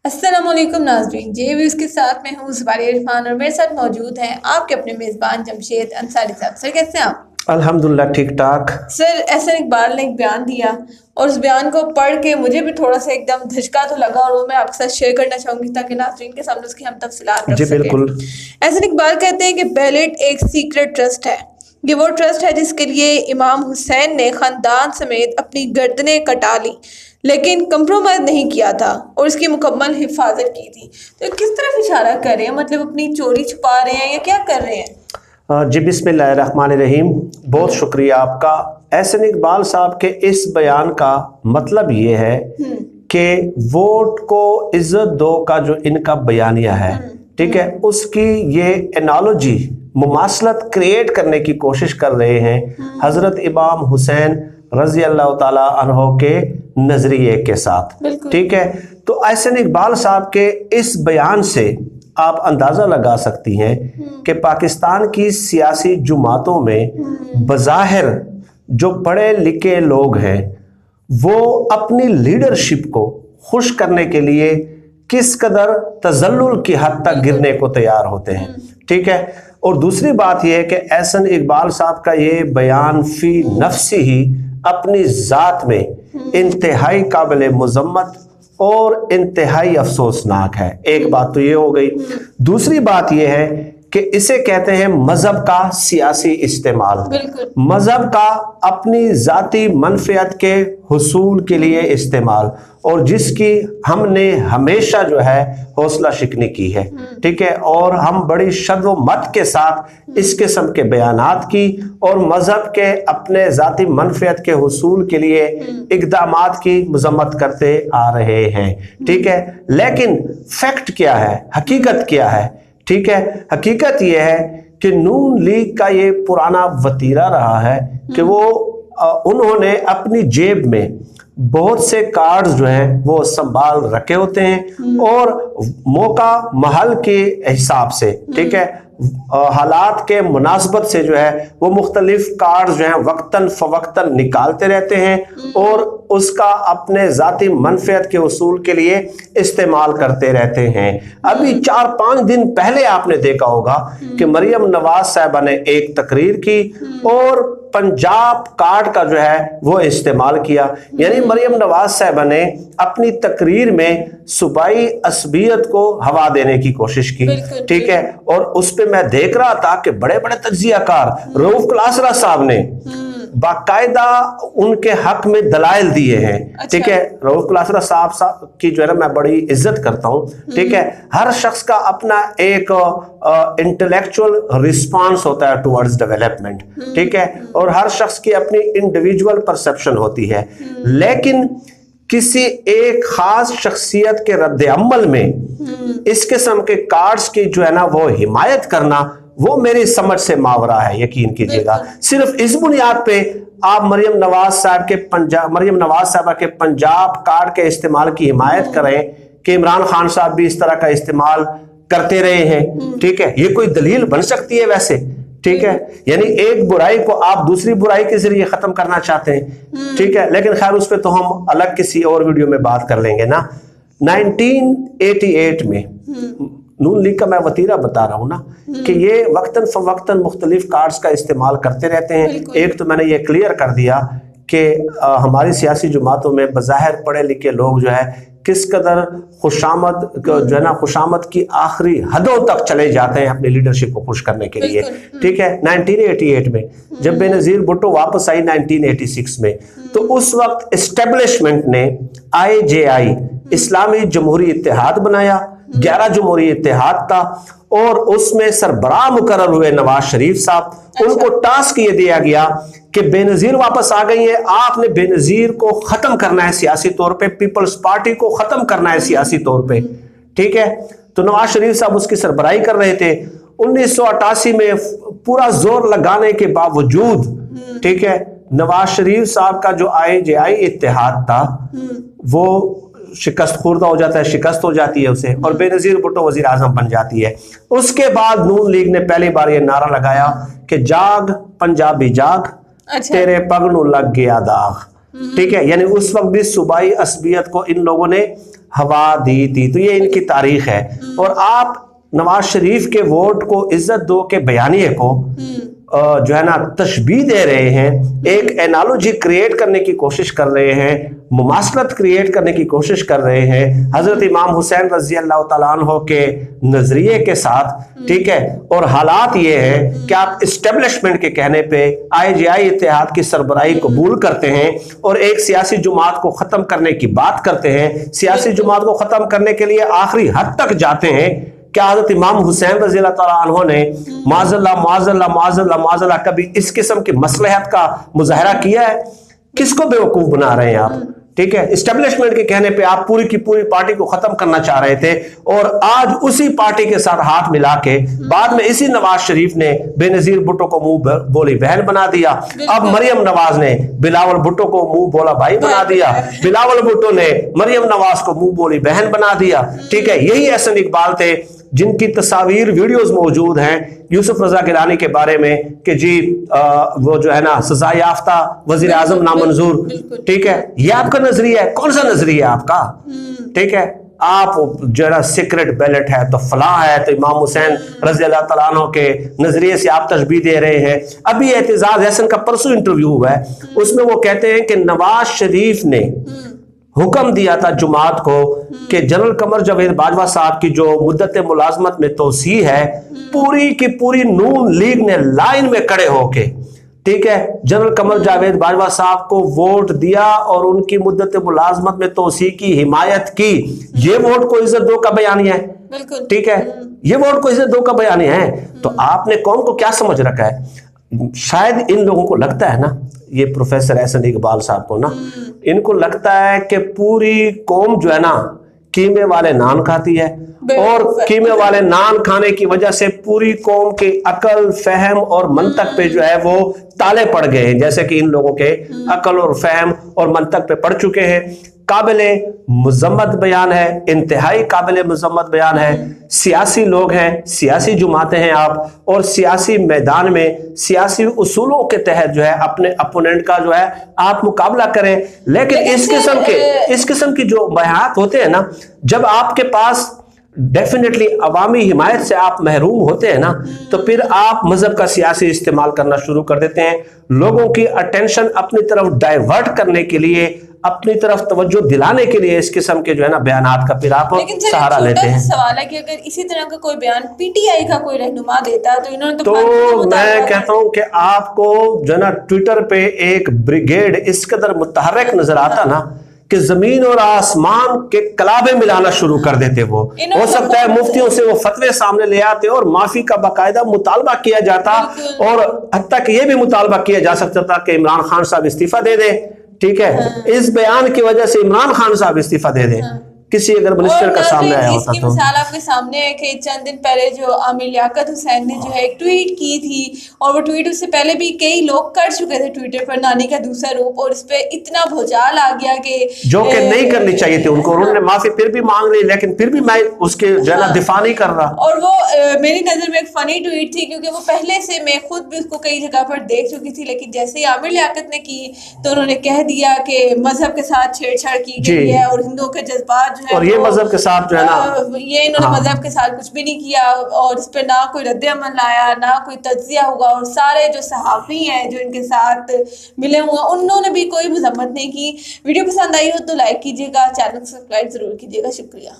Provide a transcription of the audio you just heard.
अस्सलाम वालेकुम नाज़रीन, जे भी उसके साथ मैं हूँ ज़ुबारी इरफान और मेरे साथ मौजूद हैं आपके अपने मेज़बान जमशेद अंसारी साहब। सर कैसे हैं आप? अल्हम्दुलिल्लाह ठीक ठाक। सर अहसन इकबाल ने एक बयान दिया और उस बयान को पढ़ के मुझे भी थोड़ा सा एकदम धचका तो लगा और वो मैं आपके साथ शेयर करना चाहूँगी ताकि नाज़रीन के सामने उसकी हम तफसीलात रख जी सकें। बिल्कुल। अहसन इकबाल कहते हैं कि बैलेट एक सीक्रेट ट्रस्ट है। ये वो ट्रस्ट है जिसके लिए इमाम हुसैन ने ख़ानदान समेत अपनी गर्दनें कटा ली लेकिन कंप्रोमाइज़ नहीं किया था और इसकी मुकम्मल हिफाजत की थी। तो किस तरफ इशारा कर रहे हैं, मतलब अपनी चोरी छुपा रहे हैं या क्या कर रहे हैं? जी बिस्मिल्लाहिर्रहमानिर्रहीम, बहुत शुक्रिया आपका। अहसन इकबाल साहब के इस बयान का मतलब ये है कि वोट को इज्जत दो का जो इनका बयानिया है, ठीक है, उसकी ये एनालॉजी मुमासलत क्रिएट करने की कोशिश कर रहे हैं हजरत इमाम हुसैन रजी अल्लाह ताला अन्हो के नजरिए के साथ, ठीक है। तो अहसन इकबाल साहब के इस बयान से आप अंदाज़ा लगा सकती हैं कि पाकिस्तान की सियासी जुमातों में बज़ाहिर जो पढ़े लिखे लोग हैं वो अपनी लीडरशिप को खुश करने के लिए किस कदर तज़ल्लुल की हद तक गिरने को तैयार होते हैं, ठीक है। और दूसरी बात यह है कि अहसन इकबाल साहब का ये बयान फी नफ्सी ही अपनी ज़ात में इंतहाई काबिल मुज़म्मत और इंतहाई अफसोसनाक है। एक बात तो ये हो गई। दूसरी बात ये है कि इसे कहते हैं मजहब का सियासी इस्तेमाल, मजहब का अपनी ज़ाती मनफियत के हुसूल के लिए इस्तेमाल, और जिसकी हमने हमेशा जो है हौसला शिकनी की है, ठीक है। और हम बड़ी शर्र व मत के साथ इस किस्म के बयानात की और मजहब के अपने ज़ाती मनफियत के हुसूल के लिए इक़दामात की मज़म्मत करते आ रहे हैं, ठीक है। लेकिन फैक्ट क्या है, हकीकत क्या है, ठीक है। हकीकत यह है कि नून लीग का ये पुराना वतीरा रहा है कि वो उन्होंने अपनी जेब में बहुत से कार्ड्स जो हैं वो संभाल रखे होते हैं और मौका महल के हिसाब से, ठीक है, हालात के मुनासबत से जो है वो मुख्तलिफ कार्ड्स जो हैं वक्तन फवक्तन निकालते रहते हैं और उसका अपने ज़ाती मनफियत के उसूल के लिए इस्तेमाल करते रहते हैं। अभी 4-5 दिन पहले आपने देखा होगा कि मरियम नवाज साहबा ने एक तकरीर की और पंजाब कार्ड का जो है वो इस्तेमाल किया। यानी मरियम नवाज साहबा ने अपनी तकरीर में सूबाई असबियत को हवा देने की कोशिश की, ठीक है। और उस पे मैं देख रहा था कि बड़े बड़े तज्जियाकार रऊफ क्लासरा साहब ने बाकायदा उनके हक में दलाइल दिए हैं, ठीक है। रऊफ क्लासरा साहब की जो है ना मैं बड़ी इज्जत करता हूँ, ठीक है। हर शख्स का अपना एक इंटेलेक्चुअल रिस्पांस होता है टुवर्ड्स डेवलपमेंट, ठीक है, और हर शख्स की अपनी इंडिविजुअल परसेप्शन होती है। लेकिन किसी एक खास शख्सियत के रद्द अमल में इस किस्म के कार्ड्स की जो है ना वो हिमायत करना, वो मेरी समझ से मावरा है, यकीन कीजिएगा। सिर्फ इस बुनियाद पे आप मरियम नवाज साहबा के पंजाब कार्ड के इस्तेमाल की हिमायत करें कि इमरान खान साहब भी इस तरह का इस्तेमाल करते रहे हैं, ठीक है, ये कोई दलील बन सकती है वैसे, ठीक है। यानी एक बुराई को आप दूसरी बुराई के जरिए खत्म करना चाहते हैं, ठीक है। लेकिन खैर उस पर तो हम अलग किसी और वीडियो में बात कर लेंगे ना। 1988 में नून लीग का मैं वतीरा बता रहा हूँ ना कि ये वक्तन फवक्तन मुख्तलिफ कार्ड्स का इस्तेमाल करते रहते हैं। एक तो मैंने ये क्लियर कर दिया कि हमारी सियासी जुमातों में बज़ाहिर पढ़े लिखे लोग जो है किस कदर खुशामद जो है ना खुशामद की आखिरी हदों तक चले जाते हैं अपनी लीडरशिप को खुश करने के लिए, ठीक है। 1988 में जब बेनज़ीर भुट्टो वापस आई 1986 में, तो उस वक्त एस्टेब्लिशमेंट ने IJI इस्लामी जमहूरी इत्तेहाद बनाया, 11 जमहूरी इत्तेहाद था और उसमें सरबराह मुकर्रर हुए नवाज शरीफ साहब। उनको टास्क ये दिया गया कि बेनज़ीर वापस आ गई है, आपने बेनज़ीर को खत्म करना है सियासी तौर पे, पीपल्स पार्टी को खत्म करना है सियासी तौर पे, ठीक है। तो नवाज शरीफ साहब उसकी सरबराही कर रहे थे। 1988 में पूरा जोर लगाने के बावजूद, ठीक है, नवाज शरीफ साहब का जो IJI इत्तेहाद था वो शिकस्त खुर्दा हो जाता है, शिकस्त हो जाती है उसे, और बेनज़ीर भुट्टो वज़ीर आज़म बन जाती है। उसके बाद नून लीग ने पहली बार ये नारा लगाया कि जाग पंजाबी जाग, तेरे पग नू लग गया दाग, ठीक है। यानी उस वक्त भी सूबाई असबियत को इन लोगों ने हवा दी थी। तो ये इनकी तारीख है। और आप नवाज शरीफ के वोट को इज्जत दो के बयानिए को जो है ना तशबीह दे रहे हैं, एक एनालॉजी क्रिएट करने की कोशिश कर रहे हैं, मुमासलत क्रिएट करने की कोशिश कर रहे हैं हजरत इमाम हुसैन रजी अल्लाह तआला अन्हो के नजरिए के साथ, ठीक है। और हालात ये है कि आप इस्टेब्लिशमेंट के कहने पे IJI इत्तेहाद की सरबराही कबूल करते हैं और एक सियासी जुमात को खत्म करने की बात करते हैं, सियासी जुमात को खत्म करने के लिए आखिरी हद तक जाते हैं। क्या हज़रत इमाम हुसैन रज़ी अल्लाह तआला अन्हु ने माज़अल्लाह कभी इस किस्म की मसलहत का मुजाहरा किया है? किसको बेवकूफ बना रहे हैं आप, ठीक है। इस्टेब्लिशमेंट के कहने पे आप पूरी की पूरी पार्टी को खत्म करना चाह रहे थे और आज उसी पार्टी के साथ हाथ मिला के बाद में इसी नवाज शरीफ ने बेनजीर भुट्टो को मुंह बोली बहन बना दिया। अब मरियम नवाज ने बिलावल भुट्टो को मुंह बोला भाई बना दिया, बिलावल भुट्टो ने मरियम नवाज को मुंह बोली बहन बना दिया, ठीक है। यही अहसन इकबाल थे जिनकी तस्वीर वीडियोस मौजूद हैं यूसुफ रजा गिलानी के बारे में कि जी वो जो है ना सजा याफ्ता वजीर आजम नामंजूर, ठीक है। ये आपका नजरिया है? कौन सा नजरिया आपका, ठीक है। आप जो है सीक्रेट बैलेट है तो फलां है, तो इमाम हुसैन रज़ी अल्लाह तआला अन्हु के नजरिए से आप तशबीह दे रहे हैं। अभी एतजाज हसन का परसों इंटरव्यू हुआ है, उसमें वो कहते हैं कि नवाज शरीफ ने हुक्म दिया था जुमात को कि जनरल कमर जावेद बाजवा साहब की जो मुद्दत मुलाजमत में तोसी है, पूरी की पूरी नून लीग ने लाइन में खड़े होके, ठीक है, जनरल कमर जावेद बाजवा साहब को वोट दिया और उनकी मुद्दत मुलाजमत में तोसी की हिमायत की। ये वोट को इज्जत दो का बयानिया है, ठीक है। ये वोट को इज्जत दो का बयानिया है। तो आपने कौम को क्या समझ रखा है? शायद इन लोगों को लगता है ना, ये प्रोफेसर अहसन इकबाल साहब को ना, इनको लगता है कि पूरी कौम जो है ना कीमे वाले नान खाती है और कीमे वाले नान खाने की वजह से पूरी कौम के अकल फहम और मंतक पे जो है वो ताले पड़ गए हैं, जैसे कि इन लोगों के अकल और फहम और मंतक पे पड़ चुके हैं। काबिले मुजम्मत बयान है, इंतहाई काबिले मुजम्मत बयान है। सियासी लोग हैं, सियासी जुमातें हैं आप, और सियासी मैदान में सियासी उसूलों के तहत जो है अपने अपोनेंट का जो है आप मुकाबला करें। लेकिन इस किस्म की जो बयानात होते हैं ना, जब आपके पास डेफिनेटली अवामी हिमायत से आप महरूम होते हैं ना, तो फिर आप मजहब का सियासी इस्तेमाल करना शुरू कर देते हैं। लोगों की अटेंशन अपनी तरफ डाइवर्ट करने के लिए, अपनी तरफ तवज्जो दिलाने के लिए इस किस्म के जो है ना बयानात का फिर आप सहारा लेते हैं। सवाल है कि अगर इसी तरह का कोई बयान PTI का कोई रहनुमा देता तो इन्होंने तो मैं कहता हूं कि आपको जो है ना ट्विटर पे एक ब्रिगेड इस कदर मुतहर्रिक नजर आता ना कि जमीन और आसमान के कलाबे मिलाना शुरू कर देते। वो हो सकता है मुफ्तियों से वो फतवे सामने ले आते और माफी का बाकायदा मुतालबा किया जाता, और हत्ता कि ये भी मुतालबा किया जा सकता था कि इमरान खान साहब इस्तीफा दे दे, ठीक है। इस बयान की वजह से इमरान खान साहब इस्तीफा दे दे, किसी अगर मिनिस्टर का सामने आया होता तो। मिसाल आपके सामने है कि चंद दिन पहले जो आमिर लियाकत हुसैन ने जो है एक ट्वीट की थी, और वो ट्वीट उससे पहले भी कई लोग कर चुके थे ट्विटर पर, नानी का दूसरा रूप, और इस पे इतना भूचाल आ गया कि जो कि नहीं करनी चाहिए थी उनको। उन्होंने माफी फिर भी मांग ली, लेकिन फिर भी मैं उसके जना दिफा नहीं कर रहा। और वो मेरी नजर में एक फनी ट्वीट थी, क्योंकि वो पहले से मैं खुद भी उसको कई जगह पर देख चुकी थी, लेकिन जैसे ही आमिर लियाकत ने की तो उन्होंने कह दिया कि मजहब के साथ छेड़छाड़ की गई है और हिंदुओं के जज्बात जो है, और ये मजहब के साथ जो है ना, ये इन्होंने मजहब के साथ कुछ भी नहीं किया, और इस पे ना कोई रद्द अमल आया, ना कोई तज्जिया होगा, और सारे जो सहाफी हैं जो इनके साथ मिले हुए उन्होंने भी कोई मजम्मत नहीं की। वीडियो पसंद आई हो तो लाइक कीजिएगा, चैनल को सब्सक्राइब जरूर कीजिएगा। शुक्रिया।